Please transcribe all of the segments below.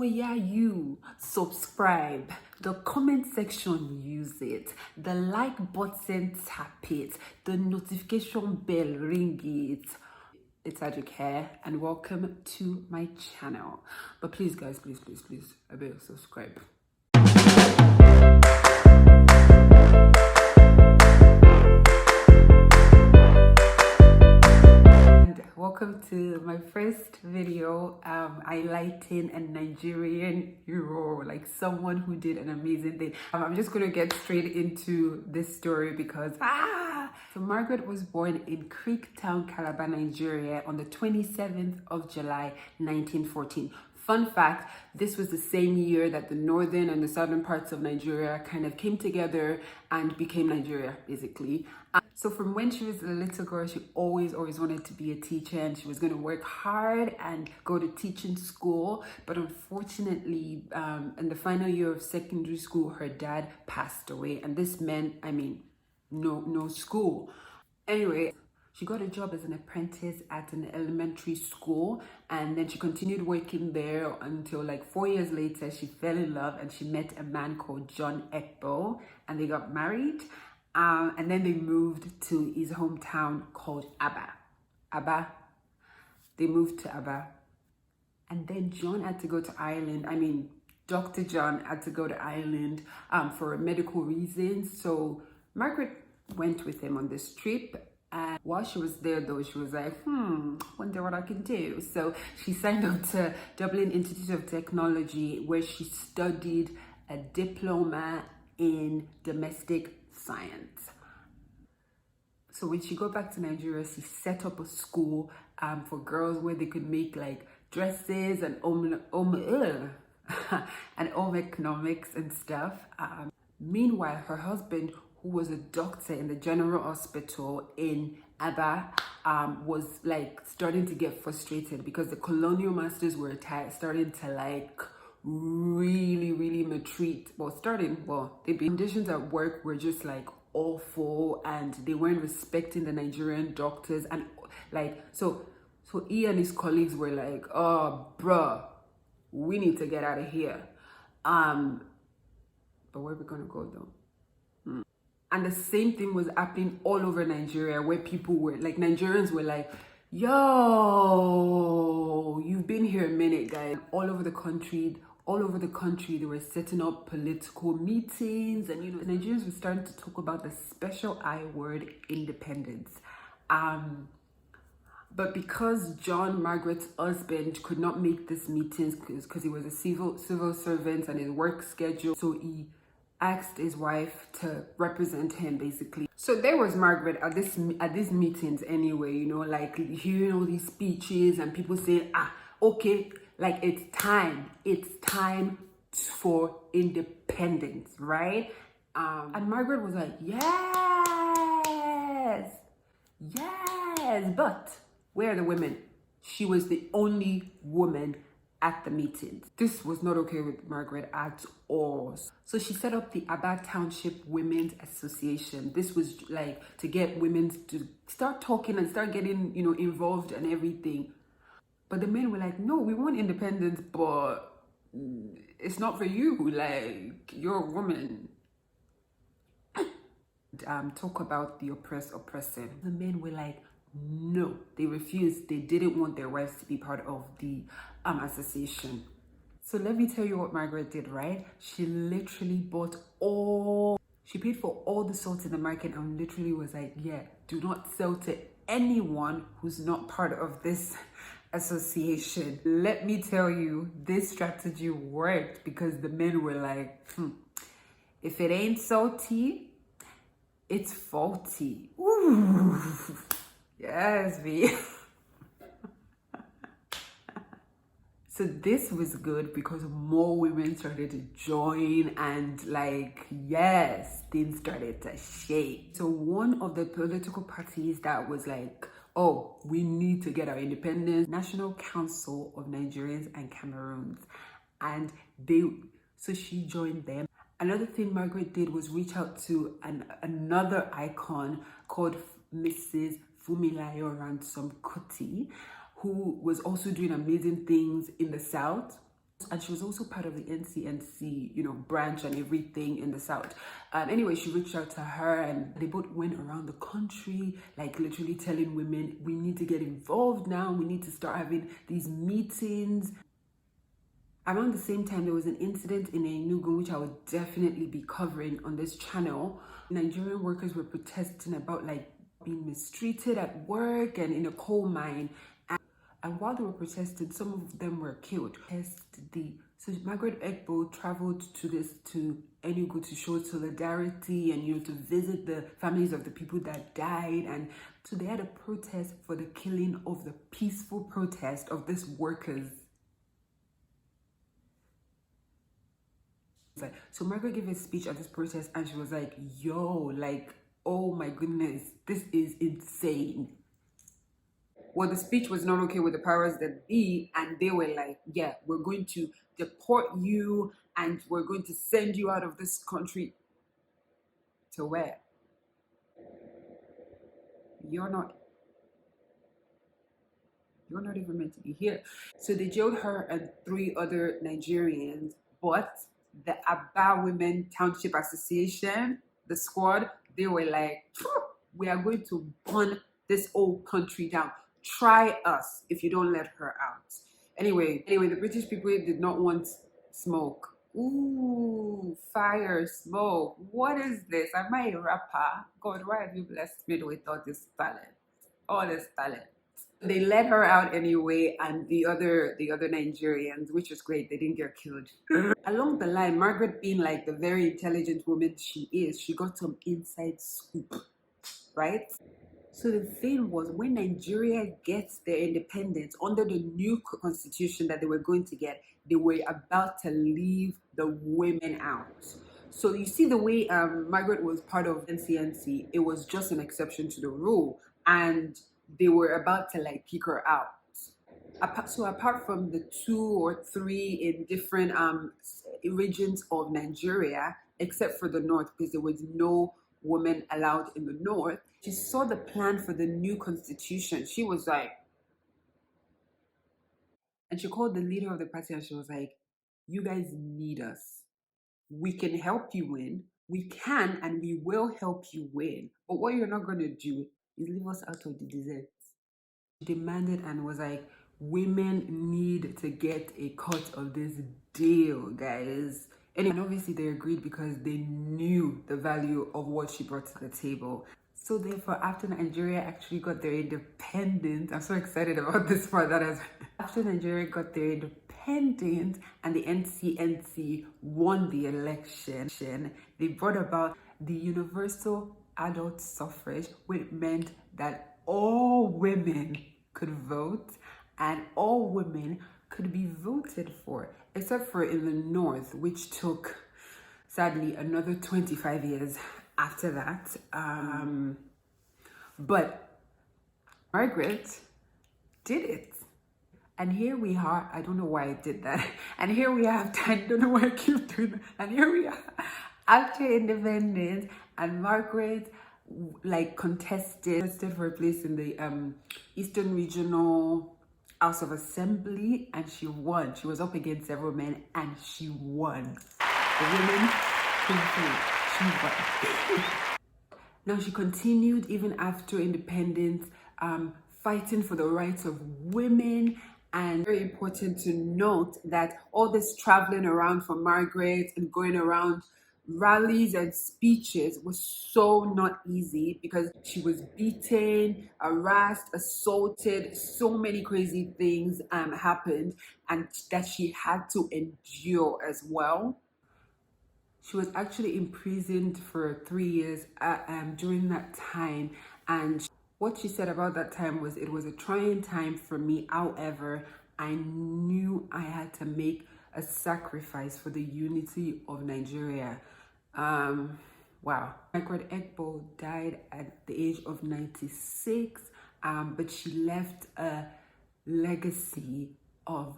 Oh yeah, you subscribe. The comment section, use it. The like button, tap it. The notification bell, ring it. It's Aduke and welcome to my channel. But please guys, please, I beg subscribe. Welcome to my first video highlighting a Nigerian hero, like someone who did an amazing thing. I'm just gonna get straight into this story because so Margaret was born in Creektown, Calabar, Nigeria on the 27th of July 1914. Fun fact, this was the same year that the northern and the southern parts of Nigeria kind of came together and became Nigeria, basically. So from when she was a little girl, she always wanted to be a teacher, and she was going to work hard and go to teaching school. But unfortunately, in the final year of secondary school, her dad passed away, and this meant, no school. Anyway, she got a job as an apprentice at an elementary school, and then she continued working there until like 4 years later, she fell in love and she met a man called John Ekpo, and they got married. And then they moved to his hometown called Aba. They moved to Aba. And then John had to go to Ireland. Dr. John had to go to Ireland for medical reasons. So Margaret went with him on this trip. And while she was there, though, she was like, wonder what I can do. So she signed up to Dublin Institute of Technology, where she studied a diploma in domestic science. So when she got back to Nigeria, she set up a school for girls where they could make like dresses and home economics and stuff. Meanwhile, her husband, who was a doctor in the general hospital in Aba, was like starting to get frustrated because the colonial masters were starting to like really maltreat. The conditions at work were just like awful, and they weren't respecting the Nigerian doctors, and like so he and his colleagues were like, oh bruh, we need to get out of here. But where are we gonna go though? And the same thing was happening all over Nigeria, where people were like, Nigerians were like, yo, you've been here a minute, guys. All over the country, they were setting up political meetings, and the Nigerians were starting to talk about the special I word, independence. But because John, Margaret's husband, could not make these meetings because he was a civil servant and his work schedule, so he asked his wife to represent him, basically. So there was Margaret at these meetings anyway, like hearing all these speeches and people saying, okay, like it's time for independence, right? And Margaret was like, yes, but where are the women? She was the only woman at the meeting. This was not okay with Margaret at all. So she set up the Aba Township Women's Association. This was like to get women to start talking and start getting, involved and everything. But the men were like, no, we want independence, but it's not for you. Like, you're a woman. Talk about the oppressing. The men were like, no, they refused. They didn't want their wives to be part of the association. So let me tell you what Margaret did, right? She literally she paid for all the salt in the market and literally was like, yeah, do not sell to anyone who's not part of this association. Let me tell you, this strategy worked because the men were like, if it ain't salty, it's faulty. Ooh. Yes, V. So this was good because more women started to join, and like, yes, things started to shake. So one of the political parties that was like, oh, we need to get our independence, National Council of Nigerians and Cameroons. And so she joined them. Another thing Margaret did was reach out to another icon called Mrs. Fumilayo Ransom Kuti, who was also doing amazing things in the South. and she was also part of the NCNC, branch and everything in the South. Anyway, she reached out to her and they both went around the country, like literally telling women, we need to get involved now. We need to start having these meetings. Around the same time, there was an incident in Enugu, which I would definitely be covering on this channel. Nigerian workers were protesting about like being mistreated at work and in a coal mine. And while they were protesting, some of them were killed. So Margaret Ekpo traveled to Enugu to show solidarity and to visit the families of the people that died. And so they had a protest for the killing of the peaceful protest of these workers. So Margaret gave a speech at this protest and she was like, yo, like, oh my goodness, this is insane. Well, the speech was not okay with the powers that be, and they were like, yeah, we're going to deport you and we're going to send you out of this country. To where? You're not even meant to be here. So they jailed her and 3 other Nigerians, but the Aba Women Township Association, the squad, they were like, we are going to burn this old country down. Try us if you don't let her out. Anyway, the British people did not want smoke. Ooh, fire, smoke. What is this? Am I a rapper? God, why have you blessed me with all this talent? All this talent. They let her out anyway, and the other Nigerians, which was great, they didn't get killed. Along the line, Margaret, being like the very intelligent woman she is, she got some inside scoop, right? So the thing was, when Nigeria gets their independence under the new constitution that they were going to get, they were about to leave the women out. So you see the way Margaret was part of NCNC, it was just an exception to the rule, and they were about to like kick her out. So apart from the 2 or 3 in different regions of Nigeria, except for the north, because there was no woman allowed in the north, she saw the plan for the new constitution. She was like, and she called the leader of the party and she was like, you guys need us. We can help you win. We can and we will help you win. But what you're not going to do is leave us out of the desert. She demanded and was like, women need to get a cut of this deal, guys. And obviously they agreed because they knew the value of what she brought to the table. So therefore, after Nigeria actually got their independence, I'm so excited about this part. After Nigeria got their independence and the NCNC won the election, they brought about the universal adult suffrage, which meant that all women could vote and all women could be voted for, except for in the north, which took, sadly, another 25 years after that. But Margaret did it. And here we are. I don't know why I did that. And here we are. I don't know why I keep doing that. And here we are after independence, and Margaret like contested for a place in the Eastern Regional House of Assembly, and she won. She was up against several men and she won. The women came through. She won. Now she continued even after independence, fighting for the rights of women. And very important to note that all this traveling around for Margaret and going around rallies and speeches was so not easy, because she was beaten, harassed, assaulted. So many crazy things happened, and that she had to endure as well. She was actually imprisoned for 3 years during that time, and what she said about that time was, it was a trying time for me. However, I knew I had to make a sacrifice for the unity of Nigeria. Wow. Margaret Ekpo died at the age of 96, but she left a legacy of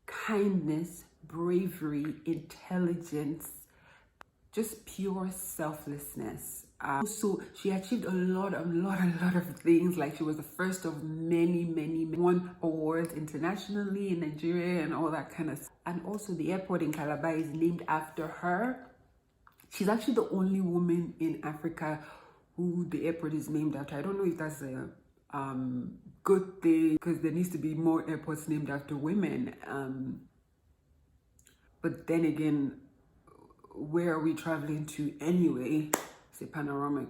kindness, bravery, intelligence, just pure selflessness. So she achieved a lot of things. Like she was the first of many won awards internationally in Nigeria and all that kind of stuff. And also the airport in Calabar is named after her. She's actually the only woman in Africa who the airport is named after. I don't know if that's a good thing, because there needs to be more airports named after women. But then again, where are we traveling to anyway? It's a panoramic.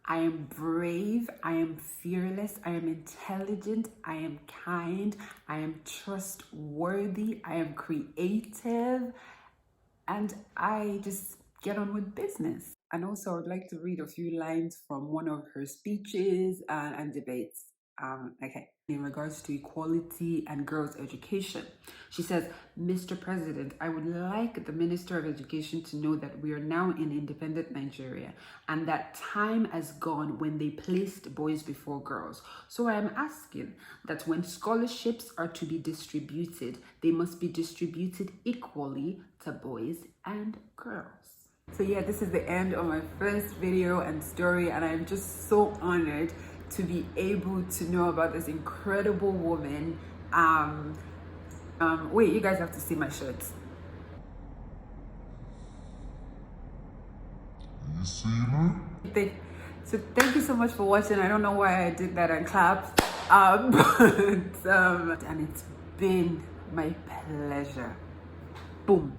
I am brave, I am fearless, I am intelligent, I am kind, I am trustworthy, I am creative, and I just get on with business. And also, I would like to read a few lines from one of her speeches and debates. Okay. In regards to equality and girls' education, she says, "Mr. President, I would like the Minister of Education to know that we are now in independent Nigeria and that time has gone when they placed boys before girls. So I am asking that when scholarships are to be distributed, they must be distributed equally to boys and girls." So yeah, this is the end of my first video and story, and I'm just so honored to be able to know about this incredible woman. Wait, you guys have to see my shirts. You see me? So thank you so much for watching. I don't know why I did that and clapped, and it's been my pleasure. Boom.